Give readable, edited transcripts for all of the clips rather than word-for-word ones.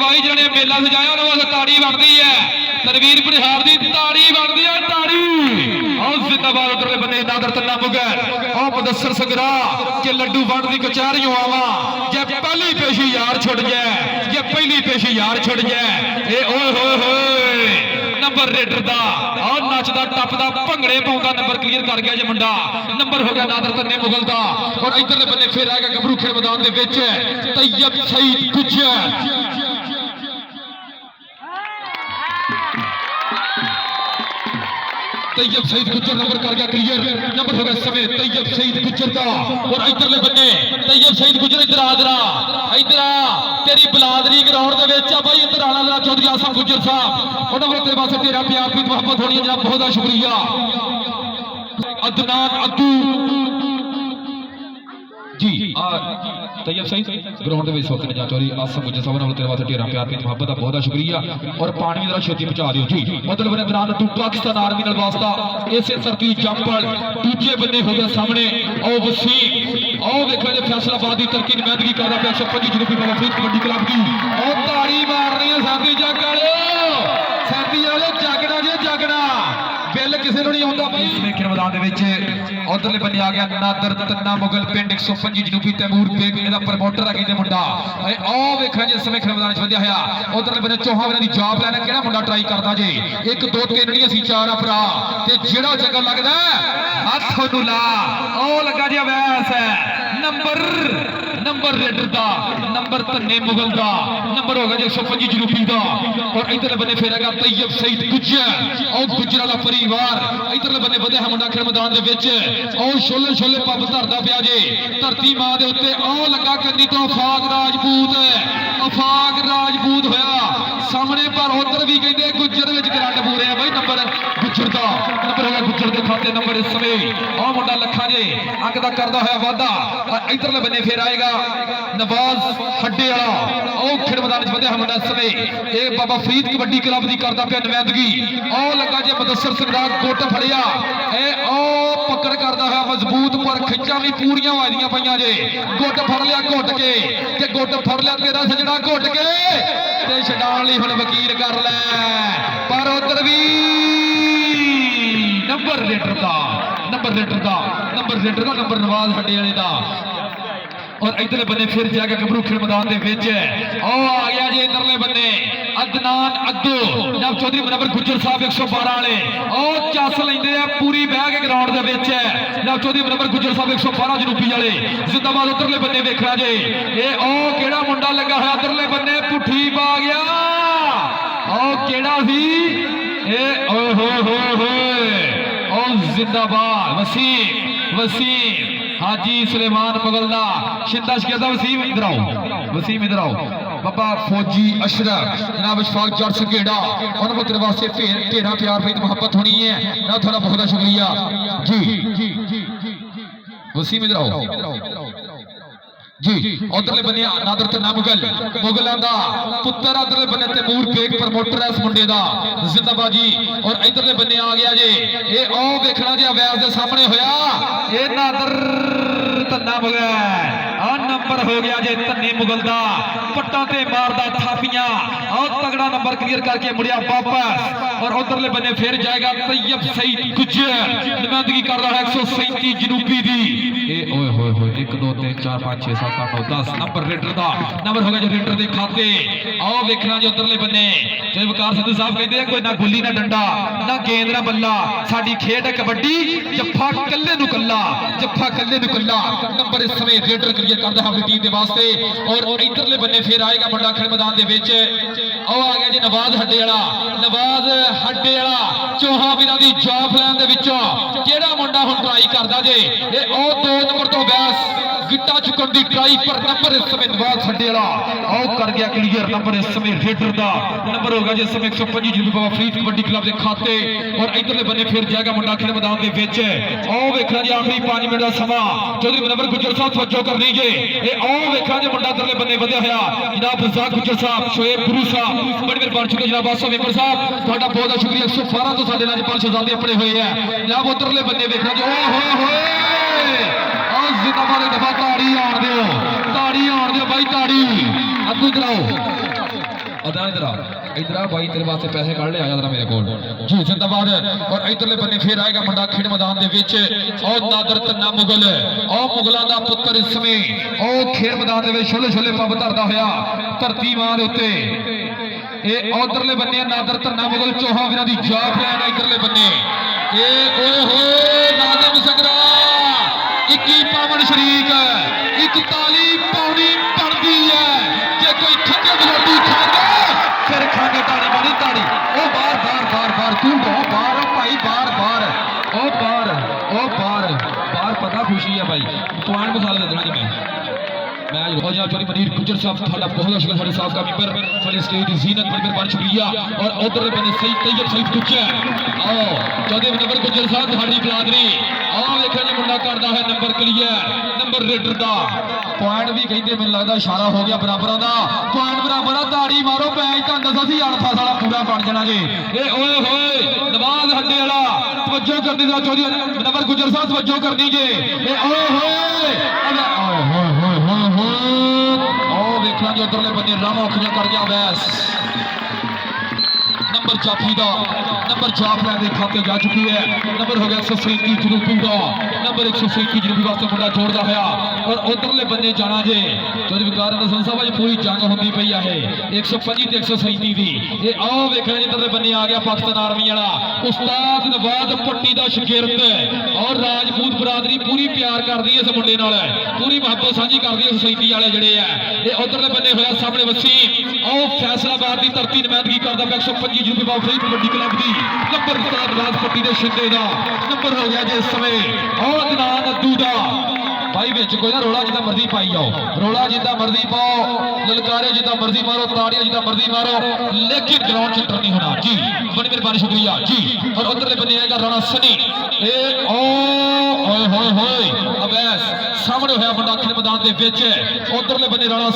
By जिन्होंने मेला सजाया उन्होंने ताड़ी बनती है। तनवीर परिहार की ताड़ी बनती है, ताड़ी। जिंदाबाद उधरले बने नादर तन्ना मुगल और मुदस्सर संगरा के लड्डू वंड की कचहरियों आवा जे पहली पेशी यार छुट जाए, जे पहली पेशी यार छुट जाए। ए ओए होए होए नंबर रेडर दा और नचदा टपदा भंगड़े पाउंदा नंबर क्लियर कर गया जे मुंडा। नंबर हो गया नादर तन्ने मुगल दा और इधरले बने फिर आएगा गबरू खेल मैदान दे विच तैयब सईद गुज्जर। तैयब सईद गुज्जर नंबर कर गया क्लियर। नंबर हो गया समय तैयब सईद गुज्जर का और इधरले बन्ने तैयब सईद गुज्जर इधर आ जरा इधर आ तेरी बलादरी ग्राउंड दे विच आ भाई इधर आना जरा चौधरी आसम गुज्जर साहब और नंबर तेरे वास्ते तेरा प्यार प्रीत मोहब्बत होनी है जनाब, बहुत शुक्रिया। अदनान अद्दू जी तैयब सईद ग्राउंड में वक्त जा चौधरी आसम गुज्जर साहब ने तेरे वास्ते तेरा प्यार प्रीत मोहब्बत का बहुत शुक्रिया और पानी भी जरा छेती पहुंचा दियो जी। मतलब बने अदनान अद्दू पाकिस्तान आर्मी नाल वास्ता इसे सरकी जंपल दूजे बन्ने हो गया सामने ओ वसीम ओ देखो जे फैसलाबाद की तरक्की नुमाइंदगी करदा पिया 125 रुपए वाला फरीद कबड्डी क्लब की और ताड़ी मार रही है साथी जग वाले साथी वाले जागना जे जागना बिल किसी को नहीं आउंदा भाई। इसमें खेल मैदान दे विच उधरले बन्ने आ गया नादर तन्ना मुगल पिंड 125 जनूबी तैमूर बेग इहदा प्रमोटर है कहंदे मुंडा ओ वेखा जे समय खेल मैदान च वधिया होया। उधरले बन्ने चौहान दी जॉब लेना किहड़ा मुंडा ट्राई करदा जे 1 2 3 नहीं असीं 4 आ भरा ते जेड़ा चंगा लगदा हथ नूं ला ओ लगा जे अवैस नंबर रेडर दा नंबर तन्ने मुगल दा नंबर हो गया 125 जनूबी दा और इधरले बन्ने फिर हैगा तैयब सईद गुज्जर और गुज्जर दा परिवार इधरले बन्ने वधिया है मुंडा खेल मैदान दे विच और छोले छोले पब धरदा पिया जे धरती मां दे उत्ते ओ लगा कंदी तो अफाक राजपूत होया सामने पर उधर भी कहंदे गुज्जर विच करंट पूरे है भाई। नंबर गुज्जर दा नंबर हो गया गुज्जर दे खाते नंबर इस समय ओ मुंडा लखा जे अंक दा करदा होया वादा और इधरले बन्ने फिर आएगा नवाज हड्डे वाला ओ खेल मैदान च वधिया मुंडा इस समय ए बाबा फरीद कबड्डी क्लब दी करदा पिया नुमाइंदगी ओ लगा जे मुदस्सर संगराग गुट फड़िया ए ओ पकड़ करदा है मजबूत पर खिंचा भी पूरियां वादियां पईयां जे गुट फड़ लिया घुट के ते गुट फड़ लिया तेरा सजड़ा घुट के ते छडाण लई हुण वकील कर ले पर उधर भी नंबर रेडर दा नंबर नवाज हड्डे वाले दा और इधरले बन्ने फिर जाके गबरू खेल मैदान दे विच ओ आ गया जी इधरले बन्ने अदनान अद्दू जनाब चौधरी मुनव्वर गुज्जर साहब 112 वाले ओ चस लेंदे आ पूरी बह के ग्राउंड दे विच जनाब चौधरी मुनव्वर गुज्जर साहब 112 जनूबी वाले जिंदाबाद। उधरले बन्ने देखना जे ए ओ केड़ा मुंडा लगा होया उधरले बन्ने पुठी पा गया ओ केड़ा सी ए ओए होए होए होए ओ जिंदाबाद वसीम हाजी सुलेमान मुगलदा शिंदा शिकदा वसीम इधर आओ बाबा फौजी अशरफ जनाब इशफाक जट सकेड़ा उन्होंने तेरे वास्ते ढेरा प्यार प्रीत मोहब्बत होनी है ना थोड़ा बहुत शुक्रिया जी। वसीम इधर आओ जी। उधरले बने नादर तन्ना मुगलों का पुत्र उधरले बने तैमूर बेग प्रमोटर है इस मुंडे का जिंदाबाद जी। और इधरले बने आ गया जे ये ओ देखना जी अवैस के सामने होया ये नादर तन्ना मुगल और नंबर हो गया जे तन्ने मुगल दा पट्टा ते मारदा थापियां और तगड़ा नंबर क्लियर करके मुड़िया वापस और उधरले बने फिर जाएगा तैयब सईद गुज्जर नुमाइंदगी कर रहा है 137 जनूबी दी ए ओए होए होए 1 2 3 4 5 6 7 8 9 10 नंबर रेडर दा नंबर हो गया जो रेडर दे खाते आओ देखना जो उधरले बने जो वकार सिद्धू साहब कहते हैं कोई ना गुल्ली ना डंडा ना गेंद ना बल्ला साडी खेड है कबड्डी जफ्फा कल्ले नु कल्ला नंबर इस समय रेडर क्लियर करदा है अपनी टीम दे वास्ते और इधरले बन्ने फिर आएगा मुंडा खेल मैदान दे विच ओ आ गया जी नवाज हड्डे वाला चौहां वीरां दी जॉब लैन दे विचों केड़ा मुंडा हुण ट्राई करदा जे ए ओ 2 नंबर तो बैस गिट्टा चुकन दी ट्राई पर नंबर इस समय नवाज हड्डे वाला ओ कर गया क्लियर नंबर इस समय रेडर दा नंबर होगा जिस समय 125 जीबी बाबा फरीद कबड्डी क्लब दे खाते और इधरले बन्ने फिर जाएगा मुंडा खेल मैदान दे विच ओ वेखना जी आखिरी 5 मिनट दा समा चौधरी मुनव्वर गुज्जर साहब तवज्जो करनी जे ए ओ वेखना जी मुंडा इधरले बन्ने वधिया होया जनाब रज़ाक गुज्जर साहब शोएब गुरु साहब बड़े मेहरबान शुक्रिया जनाब आसो मेंबर साहब ਤੁਹਾਡਾ बहुत शुक्रिया 112 तो साडे नाल 500 साल अपने हुए हैं जनाब उधरले बन्ने वेखना जी ओ होए और जिंदाबाद दफा ताड़ी आण दियो भाई ताड़ी अग्गू इधर आओ अदा इधर भाई तेरे वास्ते पैसे कढ़ ले आया मेरे को जी जिंदाबाद। और इधरले बन्ने फिर आएगा मुंडा खेड मैदान दे विच और नादर तन्ना मुगल और मुगलों का पुत्र इस समय और खेड मैदान दे विच छोले छोले पब धरदा होया धरती मां दे उत्ते ए उधरले बन्ने नादर तन्ना मुगल चौहान वीरां दी जाप लैन इधरले बन्ने ए ओए होए नाज़िम संगरा 21 पावन शरीक 41 पौनी बनदी है जे कोई खंगे रोटी खांदा फिर खांगे ताड़ी बड़ी ताड़ी ओ बार बार बार बार तू बहुत बार भाई बार बार ओ बार बार पता खुशी है भाई पॉइंट मसाला दे देना जी मैं हो जा चोरी मनीर गुजर साहब थाड़ा बहुत शुक्रिया साडे साहब का मेंबर साडे स्टेज दी जीनत बड़ी मेहरबानी शुक्रिया। और उधर बने सही तैयब सही कुछ आओ चौधरी नंबर गुजर साहब थाड़ी बलादरी आओ देखो जी मुंडा करदा है नंबर क्लियर नंबर रेडर दा पॉइंट भी कहते मैं लगता इशारा हो गया बराबर का पॉइंट बराबर ताड़ी मारो पैच तो दसा सी अड़फा साला पूरा बन जाना जी ए ओए होए नवाज हड्डे वाला तवज्जो करनी जरा चौधरी नंबर गुजर साहब तवज्जो करनी जे ए ओए होए देखना जी उधरले बने रामा खुजा कर गया वैस नंबर जाफी का नंबर जाफ लैंदे खाते जा चुकी है नंबर हो गया 137 जनूबी का नंबर 137 जनूबी वास्ते मुंडा छोड़दा होया। और उधरले बन्ने जाना जे चौधरी विकार हसन साहब अज पूरी जंग होंदी पई है 125 ते 137 दी ये आओ वेखना इधरले बन्ने आ गया पाकिस्तान आर्मी वाला उस्ताद नवाज पट्टी दा शागिर्द और राजपूत बरादरी पूरी प्यार करदी है इस मुंडे नाल पूरी मोहब्बत साझी करदी है 137 वाले जड़े है ये उधरले बन्ने होया सामने वसीम और फैसलाबाद की धरती नुमाइंदगी करदा 125 जनूबी बाफरी कबड्डी क्लब दी नंबर उस्ताद नवाज पट्टी दे शिंदे दा नंबर हो गया जे इस समय और अदनान अद्दू दा भाई बिच कोई ना रोला जिदा मर्जी पाई जाओ रोला जिदा मर्जी पाओ ललकारे जिदा मर्जी मारो ताड़ियां जिदा मर्जी मारो लेकिन ग्राउंड च एंटर नहीं होना जी बड़ी मेहरबानी शुक्रिया जी। और उधरले बन्ने आएगा राणा सनी ए ओ ओए होए होए अवैस सामने होया मुंडा खेड मैदान दे विच उधरले बन्ने राणा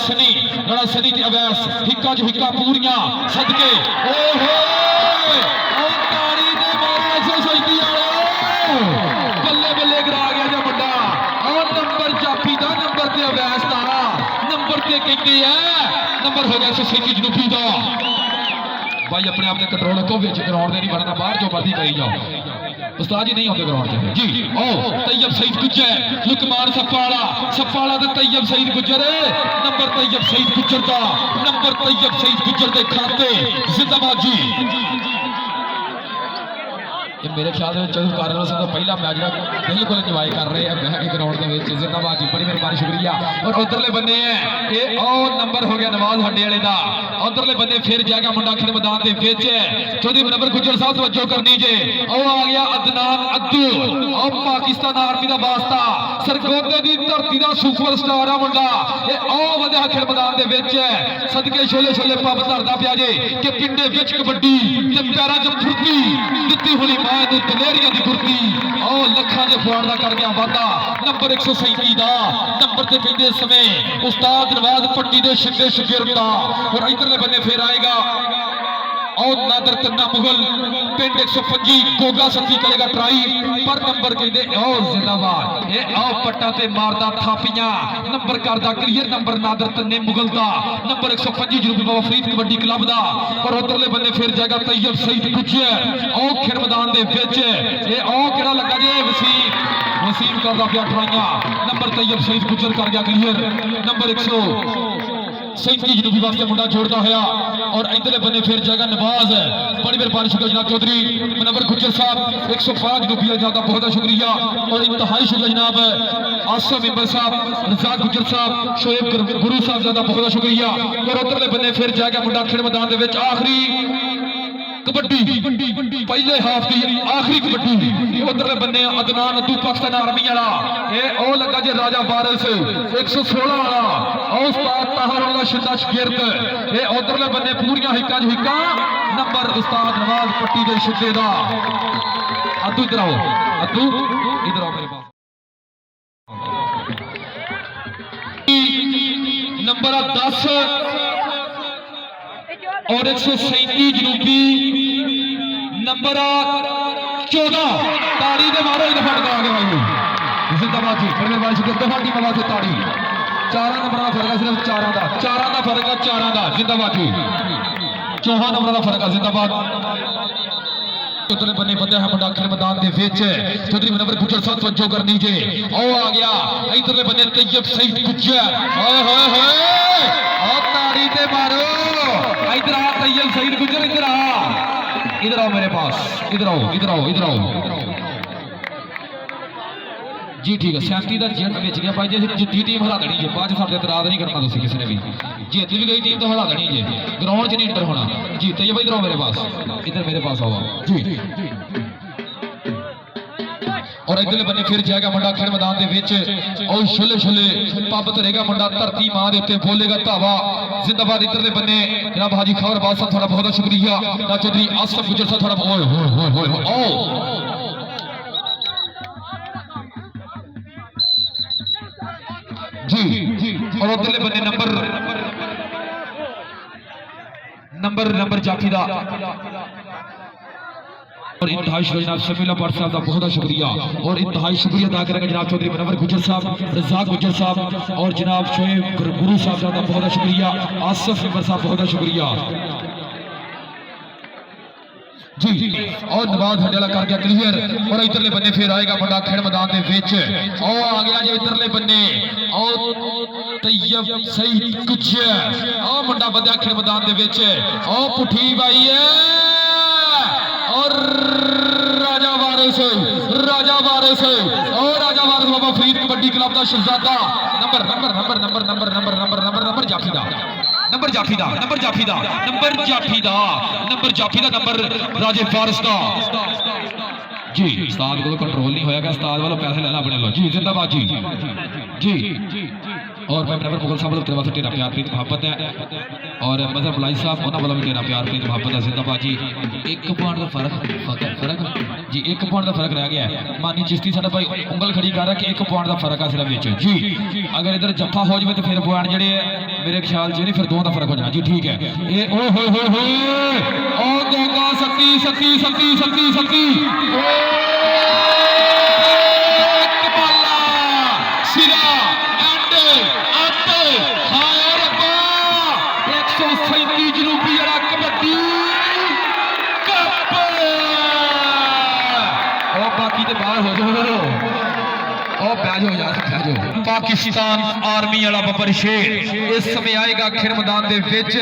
सनी ते अवैस हिक्का च हिक्का पूरियां सदके ओए होए ओ ताड़ी दे मारे से सजदी वाले बल्ले बल्ले गिरा गया जा मुंडा और नंबर जाफी दा नंबर ते अवैस दा नंबर ते कहते है नंबर हो गया 137 जनूबी दा भाई अपने आप ने कंट्रोल रखो विच ग्राउंड दे नहीं बनना बाहर जो मर्जी करी जाओ उस्ताद जी नहीं आते ग्राउंड से जी ओ तैयब सईद गुज्जर लुकमान सफाला ते तैयब सईद गुज्जर नंबर तैयब सईद गुज्जर दा नंबर तैयब सईद गुज्जर दे खाते जिंदाबाद जी। ये मेरे ख्याल में चौधरी कारनल साहब का पहला मैच जो बिल्कुल इंजॉय कर रहे हैं बह के ग्राउंड में जिंदाबाद जी बड़ी मेहरबानी शुक्रिया। और उधरले बन्ने है ये और नंबर हो गया नवाज हड्डे वाले का उधरले बन्ने फिर जाएगा मुंडा खेड मैदान के विच चौधरी नंबर गुजर साहब तवज्जो करनी जे और आ गया अदनान अद्दू और पाकिस्तान आर्मी का वास्ता सरगोदे की धरती का सुपरस्टार आ मुंडा ये ओ वधिया खेड मैदान के विच सदके छोले छोले पब धरदा पिया जे कि पिंडे विच कबड्डी ते पैरां च फुर्ती दित्ती होनी दलेरिया की गुरती और लखा के फुआड़ का कर गया वादा नंबर 137 का नंबर से कहते समय उस्ताद नवाज पट्टी के शिंदे शागिर्द दा। और इधरले बन्ने फिर आएगा और नादर तन्ना मुगल पिंड 125 गोगा सती करेगा ट्राई पर नंबर कहते और जिंदाबाद ये आओ पट्टा ते मारदा थापियां नंबर करदा क्लियर नंबर नादर तन्ने मुगल दा नंबर 125 जनूबी बाबा फरीद कबड्डी क्लब दा। और उधरले बन्ने फिर जाएगा तैयब सईद गुज्जर और खेड मैदान दे विच ये और केड़ा लगा जे वसीम करदा पिया ट्राइयां नंबर तैयब सईद गुज्जर कर गया क्लियर नंबर 137 जनूबी वास्ते मुंडा जोड़ता होया। और इधरले बन्ने फिर जाएगा नवाज बड़ी मेहरबानी शुक्रिया जनाब चौधरी नंबर गुज्जर साहब 105 जनूबी ज्यादा बहुत शुक्रिया। और इंतहाई शुक्रिया जनाब आसम मेंबर साहब रजाक गुज्जर साहब शोएब गुरु साहब ज्यादा बहुत शुक्रिया। और उधरले बन्ने फिर जाएगा मुंडा खेड मैदान दे विच आखिरी कबड्डी पहले हाफ की आखिरी कबड्डी उधरले बन्ने अदनान अद्दू पाकिस्तान आर्मी वाला ये ओ लगा जे राजा वारिस 116 वाला और उस्ताद ताहर वाला शिंदा शागिर्द ये उधरले बन्ने पूरियां हिक्का जो हिक्का नंबर उस्ताद नवाज पट्टी दे शिंदे दा। अद्दू इधर आओ अद्दू इधर आओ मेरे पास नंबर 10 और 137 जनूबी नंबर 14 ताड़ी दे मारो दफा आ गया भाई जिंदाबाद जी बड़ी मेहरबानी शुक्रिया दफा की आवाज से ताड़ी 4 नंबर का फर्क है सिर्फ 4 का फर्क है 4 का जिंदाबाद जी। 14 नंबर का फर्क है जिंदाबाद उतने बने बंदे है मुंडा खेल मैदान दे विच चौधरी मुनव्वर गुज्जर साहब तवज्जो करनी जे ओ आ गया इधरले बंदे तैयब सईद गुज्जर ओए होए होए ओ ताड़ी ते मारो इधर आ तैयब सईद गुज्जर इधर आओ मेरे पास इधर आओ जी ठीक है 37 का जेट बेच गया भाई जी जिद्दी टीम हरा देनी जे बाद साडे इतराज नहीं करना तुसी किसी ने भी जीत भी गई टीम तो हरा देनी जे ग्राउंड च नहीं इंटर होना जी तैयब इधर आओ मेरे पास आओ जी और इधरले बन्ने फिर जाएगा मुंडा खेल मैदान दे विच और छुले पब धरेगा मुंडा धरती मां दे उत्ते बोलेगा धावा जिंदाबाद इधरले बन्ने जनाब हाजी खबर बाद साहब थोड़ा बहुत शुक्रिया ना चौधरी आसफ गुजर साहब थोड़ा ओए ओ जी और उधरले बन्ने नंबर जाफी दा और इंतहाई जनाब शमीला भट्ट साहब का बहुत शुक्रिया और इंतहाई शुक्रिया अदा करेंगे जनाब चौधरी मुनव्वर गुज्जर साहब रज़ाक गुज्जर साहब और जनाब शोएब गुरु साहब का बहुत शुक्रिया आसिफ मेंबर साहब बहुत शुक्रिया जी और नवाज हंडेला कर गया क्लियर और इधरले बन्ने फिर आएगा मुंडा खेल मैदान दे विच और आ गया जो इधरले बन्ने और तैयब सईद गुज्जर और मुंडा बंदा खेल मैदान दे विच और पुठी भाई है और राजा वारिस बाबा फरीद कबड्डी क्लब का शहजादा नंबर जाफी दा नंबर राजे फारिस दा जी उस्ताद को कंट्रोल नहीं होया उस्ताद वालों पैसे लेना अपने लो जी जिंदाबाद जी और मैं मुनव्वर मुगल साहब तेरे वास्ते तेरा प्यार प्रीत मोहब्बत है और मजहर बुलाई साहब उन्होंने वालों भी तेरा प्यार प्रीत मोहब्बत है जिंदाबाद जी 1 पॉइंट का फर्क जी 1 पॉइंट का फर्क रह गया है मानी चिश्ती साडा भाई उंगल खड़ी कर रहा कि 1 पॉइंट का फर्क है सिर्फ विच जी अगर इधर जफ्फा हो जाए तो फिर पॉइंट जेडे मेरे ख्याल च नहीं फिर 2 का फर्क हो जाना जी ठीक है ये ओ हो ओ गोगा सती पाकिस्तान आर्मी वाला बब्बर शेर इस समय आएगा खेल मैदान दे विच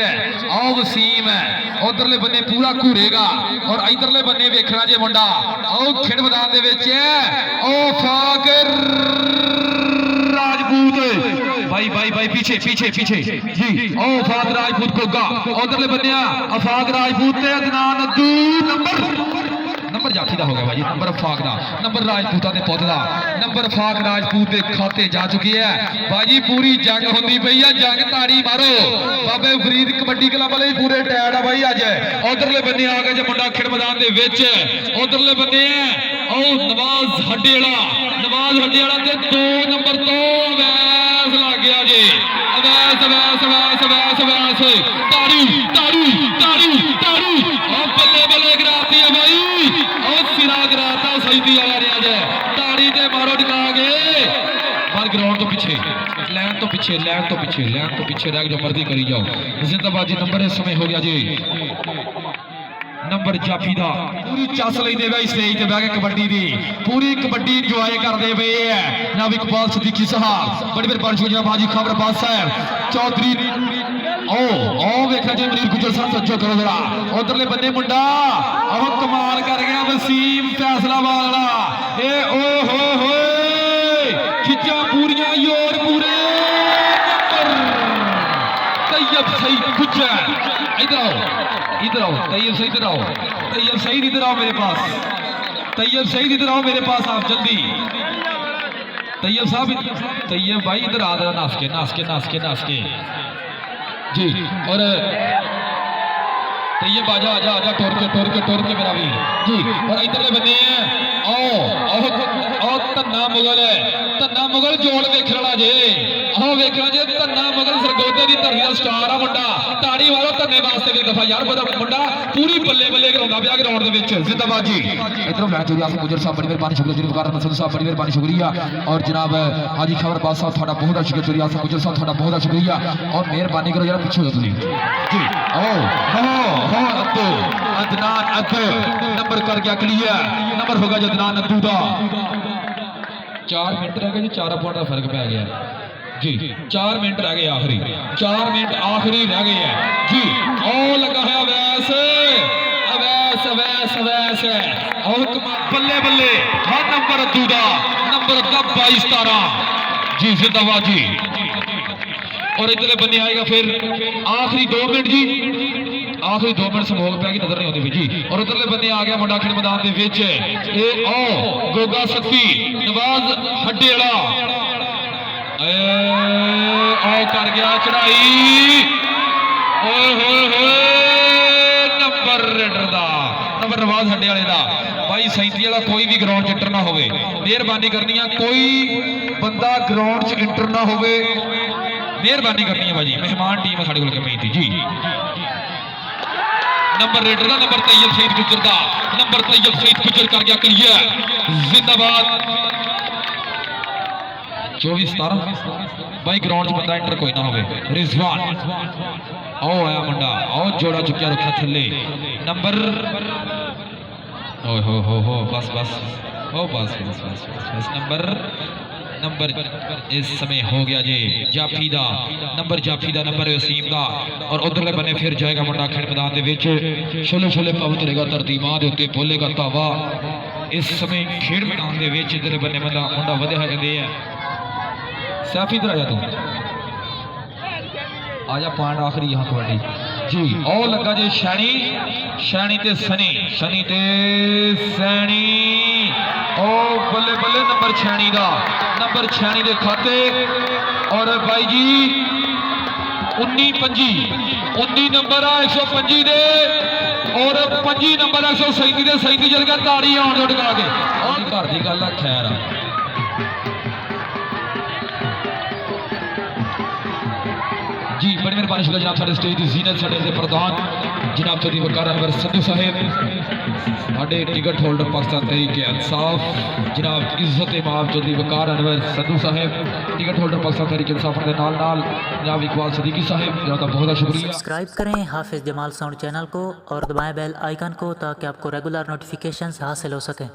आओ वसीम है उधरले बन्ने पूरा घूरेगा और इधरले बन्ने वेखना जे मुंडा आओ खेल मैदान दे विच ओ फाकर राजपूत भाई पीछे जी ओ फाक राजपूत कोगा उधरले बन्ने अफाक राजपूत ते अदनान अद्दू नंबर जाफी दा हो गया भाई नंबर फाक दा नंबर राजपूता दे पुत दा नंबर फाक राजपूत दे खाते जा चुकी है भाजी पूरी जंग होंदी पई है जंग ताड़ी मारो बाबे फरीद कबड्डी क्लब वाले पूरे टैड है भाई अज उधरले बन्ने आ गए जे मुंडा खेल मैदान दे विच उधरले बन्ने ओ नवाज हड्डे वाला ते 2 नंबर तो अवैस लग गया जी अवैस ताड़ी बल्ले गिराती है भाई और सिरा गिराता सही आ रहा है ताड़ी ते मारो टिका गए पर ग्राउंड तो पीछे लैन तो पीछे रह जो मर्जी करी जाओ जिंदाबाद जी नंबर इस समय हो गया जी नंबर जाफी दा पूरी चस लेंदे वे स्टेज ते बैठ के कबड्डी दी पूरी कबड्डी इंजॉय करदे पे है जनाब इकबाल सिद्दीकी साहब बड़ी मेहरबानी जनाब हाजी खबर बाद साहब चौधरी ओ वेखा जी मनीर गुजर साहब सच्चो करो जरा उधरले बन्ने मुंडा कमाल कर गया वसीम फैसलाबाद वाला ए ओ हो खिच्चा पूरियां योर पूरे तैयब सईद गुज्जर इधर आओ तैयब सईद इधर आओ मेरे पास आप जल्दी तैयब साहब भाई इधर आ रहा नास के जी और तैयब आजा टोर के मेरा वीर जी और इधरले बंदे हैं ओ तन्ना मुगल है धन्ना मुगल जोड़ वेखण वाला जे आओ वेखना जे धन्ना मुगल सरगोधे की धरती का स्टार आ मुंडा ताड़ी वालों धन्ने वास्ते भी दफा यार मुंडा पूरी बल्ले बल्ले कराउंदा पिया ग्राउंड दे विच जिंदाबाद जी इधरों मैं चोरी आफत गुजर साहब बड़ी मेहरबानी शुक्रिया जी वकार मसूद साहब बड़ी मेहरबानी शुक्रिया और जनाब हाजी खबरबाज साहब थोड़ा बहुत शुक्रिया चोरी आफत गुजर साहब थोड़ा बहुत शुक्रिया और मेहरबानी करो यार पीछे हो तुसी जी ओ हो अद्दू अदनान अद्दू नंबर कर गया क्लियर नंबर होगा अदनान अद्दू दा 4 मिनट रह गए जी 4 पॉइंट का फर्क पै गया जी 4 मिनट रह गए आखिरी 4 मिनट आखिरी रह गए हैं जी ओ लगा है अवैस अवैस अवैस अवैस और बल्ले बल्ले हर नंबर अद्दू दा नंबर 22-17 जी जिंदाबाद जी और इधर बंदे आएगा फिर आखिरी 2 मिनट जी आखिरी 2 मिनट समोग पै गई नजर नहीं आती जी और उधरले बंदे आ गया मुंडा खेल मैदान के विच ए ओ गोगा सत्ती नवाज हड्डे वाला ओ कर गया चढ़ाई ओए होए होए नंबर रेडर दा नंबर नवाज हड्डे वाले दा भाई 37 वाला कोई भी ग्राउंड च इंटर ना होवे मेहरबानी करनी है कोई बंदा ग्राउंड च इंटर ना होवे मेहरबानी करनी है भाजी मेहमान टीम है साडे कोल कमेटी जी नंबर रेडर का नंबर तैयब सईद गुजर का नंबर तैयब सईद गुजर कर गया क्लियर जिंदाबाद 24-17 भाई ग्राउंड च बंदा इंटर कोई ना होवे रिजवान आओ आया मुंडा आओ जोड़ा चुकिया रखा थल्ले नंबर ओए हो बस बस ओ बस बस बस बस नंबर इस समय हो गया जी जाफी दा नंबर वसीम दा और उधरले बने फिर जाएगा मुंडा खेल मैदान दे विच छोले छोले पवत रहेगा धरती मां दे उत्ते बोलेगा तावा इस समय खेल मैदान दे विच इधर बने मुंडा वधिया कहंदे है सैफ इधर आजा तू आजा पॉइंट आखिरी यहाँ कबड्डी जी ओ लगा जी शैनी ते सनी ते सैनी ओ बल्ले बल्ले नंबर छैनी दे खाते और भाई जी 19 नंबर आ 125 दे और 25 नंबर 137 दे 37 जल गया ताड़ी आउण जो टका के और घर की गल है खैर जी बड़ी मेहरबानी शुक्रिया जनाब साढ़े स्टेज की जीनत साढ़े प्रधान जनाब चौधरी वकार अनवर संधू साहेब साढ़े टिकट होल्डर पाकिस्तान तहरीके इंसाफ जनाब इज्जत इमाम चौधरी वकार अनवर संधू साहेब टिकट होल्डर पाकिस्तान तहरीके इंसाफ के नाल जनाब इकबाल सदीकी साहेब जनाब बहुत शुक्रिया। सब्सक्राइब करें हाफिज जमाल साउंड चैनल को और दबाएं बेल आइकन को ताकि आपको रेगुलर नोटिफिकेशंस हासिल हो सकें।